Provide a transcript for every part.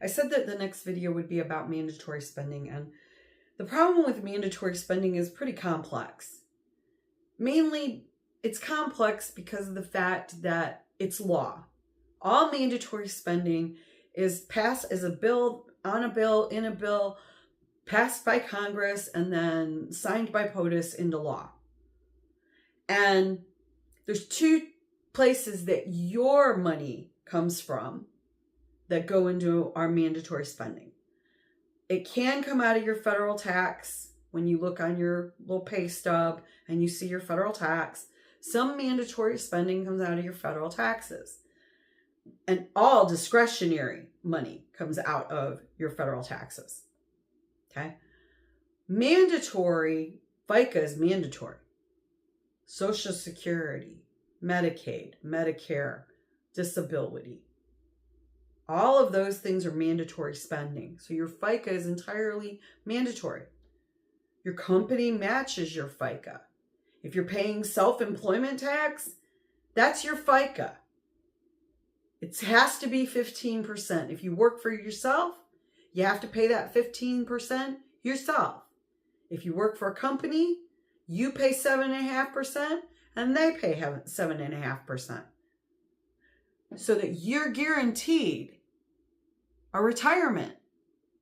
I said that the next video would be about mandatory spending, and the problem with mandatory spending is pretty complex. Mainly, it's complex because of the fact that it's law. All mandatory spending is passed as a bill, on a bill, in a bill, passed by Congress, and then signed by POTUS into law. And there's two places that your money comes from that go into our mandatory spending. It can come out of your federal tax when you look on your little pay stub and you see your federal tax. Some mandatory spending comes out of your federal taxes. And all discretionary money comes out of your federal taxes. Okay? Mandatory, FICA is mandatory. Social Security, Medicaid, Medicare, disability. All of those things are mandatory spending. So your FICA is entirely mandatory. Your company matches your FICA. If you're paying self-employment tax, that's your FICA. It has to be 15%. If you work for yourself, you have to pay that 15% yourself. If you work for a company, you pay 7.5% and they pay 7.5%. So that you're guaranteed a retirement.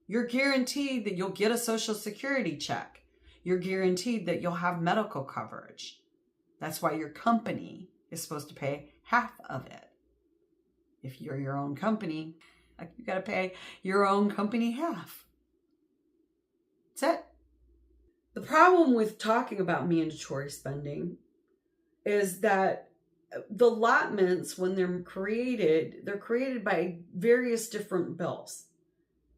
You're guaranteed that you'll get a Social Security check. You're guaranteed that you'll have medical coverage. That's why your company is supposed to pay half of it. If you're your own company, you got to pay your own company half. That's it. The problem with talking about mandatory spending is that the allotments, when they're created by various different bills,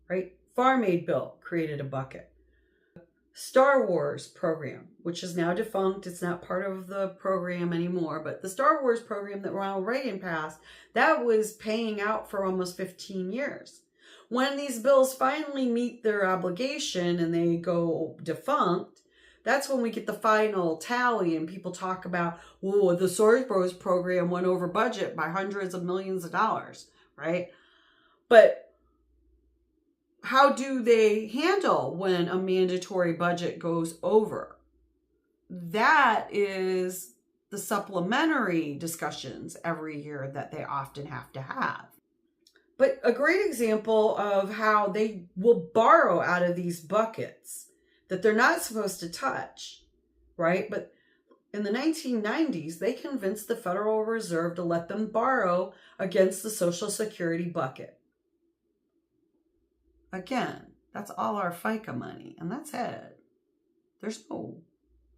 right? Farm Aid bill created a bucket. Star Wars program, which is now defunct. It's not part of the program anymore, but the Star Wars program that Ronald Reagan passed, that was paying out for almost 15 years. When these bills finally meet their obligation and they go defunct, that's when we get the final tally and people talk about, oh, the Star Wars program went over budget by hundreds of millions of dollars, right? But how do they handle when a mandatory budget goes over? That is the supplementary discussions every year that they often have to have. But a great example of how they will borrow out of these buckets that they're not supposed to touch, right? But in the 1990s, they convinced the Federal Reserve to let them borrow against the Social Security bucket. Again, that's all our FICA money, and that's it. There's no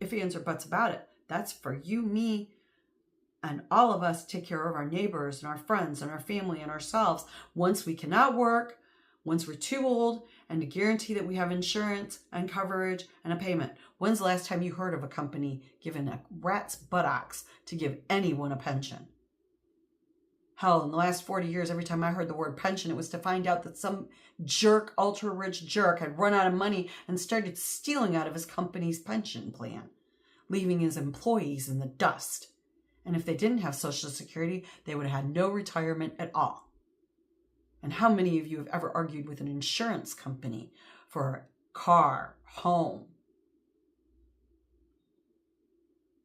ifs, ands, or buts about it. That's for you, me, and all of us to take care of our neighbors and our friends and our family and ourselves once we cannot work, once we're too old, and to guarantee that we have insurance and coverage and a payment. When's the last time you heard of a company giving a rat's buttocks to give anyone a pension? Hell, in the last 40 years, every time I heard the word pension, it was to find out that some jerk, ultra-rich jerk had run out of money and started stealing out of his company's pension plan, leaving his employees in the dust. And if they didn't have Social Security, they would have had no retirement at all. And how many of you have ever argued with an insurance company for a car, home?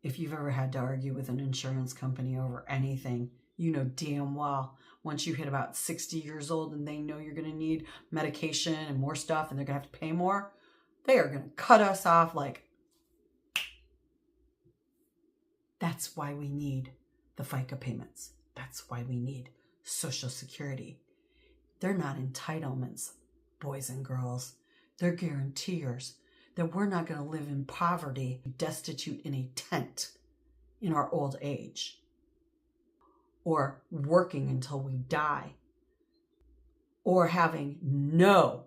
If you've ever had to argue with an insurance company over anything, you know damn well once you hit about 60 years old and they know you're going to need medication and more stuff and they're going to have to pay more, they are going to cut us off like. That's why we need the FICA payments. That's why we need Social Security. They're not entitlements, boys and girls. They're guaranteers that we're not going to live in poverty, destitute in a tent in our old age, or working until we die, or having no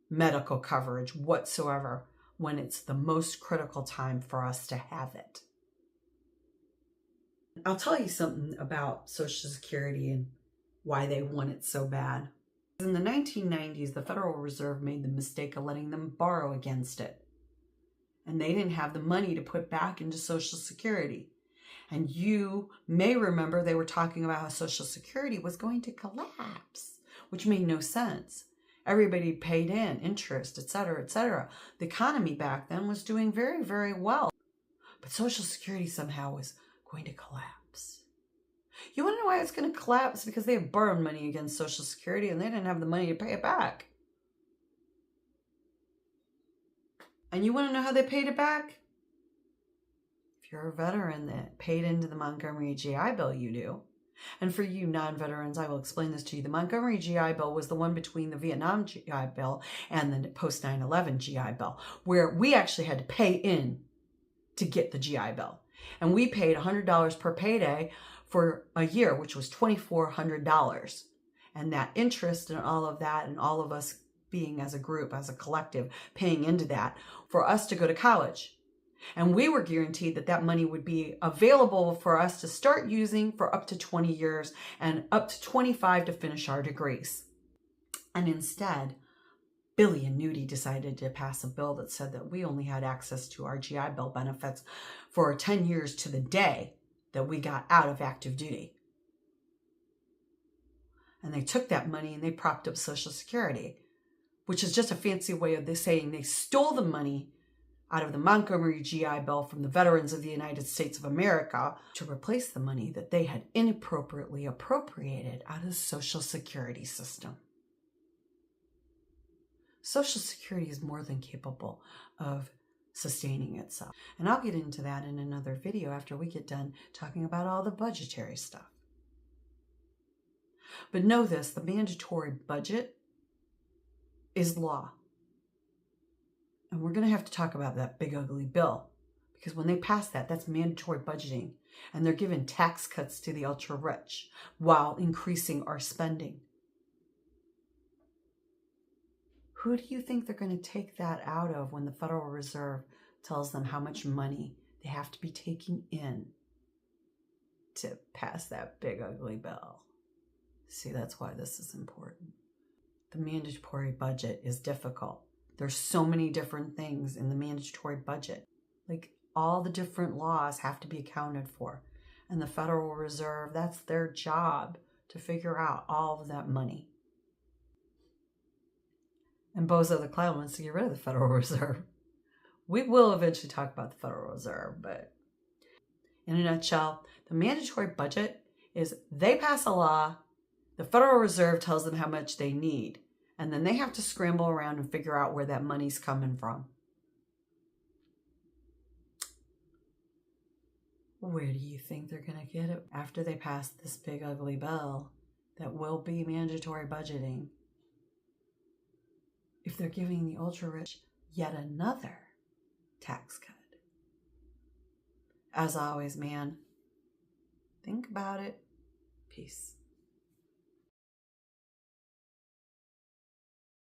medical coverage whatsoever when it's the most critical time for us to have it. I'll tell you something about Social Security and why they want it so bad. In the 1990s, the Federal Reserve made the mistake of letting them borrow against it. And they didn't have the money to put back into Social Security. And you may remember they were talking about how Social Security was going to collapse, which made no sense Everybody paid in interest, etc., etc. The economy back then was doing very, very well. But Social Security somehow was going to collapse. You want to know why it's going to collapse? Because they had borrowed money against Social Security and they didn't have the money to pay it back. And you want to know how they paid it back? If you're a veteran that paid into the Montgomery GI Bill, you do. And for you non-veterans, I will explain this to you. The Montgomery GI Bill was the one between the Vietnam GI Bill and the post 9/11 GI Bill, where we actually had to pay in to get the GI Bill. And we paid $100 per payday for a year, which was $2,400. And that interest and all of that, and all of us being as a group, as a collective, paying into that for us to go to college. And we were guaranteed that that money would be available for us to start using for up to 20 years and up to 25 to finish our degrees. And instead, Billy and Nudie decided to pass a bill that said that we only had access to our GI Bill benefits for 10 years to the day that we got out of active duty. And they took that money and they propped up Social Security, which is just a fancy way of saying they stole the money out of the Montgomery GI Bill from the veterans of the United States of America to replace the money that they had inappropriately appropriated out of the Social Security system. Social Security is more than capable of sustaining itself. And I'll get into that in another video after we get done talking about all the budgetary stuff. But know this, the mandatory budget is law. And we're going to have to talk about that big ugly bill, because when they pass that, that's mandatory budgeting. And they're giving tax cuts to the ultra rich while increasing our spending. Who do you think they're going to take that out of when the Federal Reserve tells them how much money they have to be taking in to pass that big ugly bill? See, that's why this is important. The mandatory budget is difficult. There's so many different things in the mandatory budget. Like, all the different laws have to be accounted for. And the Federal Reserve, that's their job to figure out all of that money. And Bozo the Clown wants to get rid of the Federal Reserve. We will eventually talk about the Federal Reserve, but in a nutshell, the mandatory budget is they pass a law, the Federal Reserve tells them how much they need, and then they have to scramble around and figure out where that money's coming from. Where do you think they're going to get it after they pass this big ugly bill that will be mandatory budgeting? If they're giving the ultra-rich yet another tax cut. As always, man, think about it. Peace.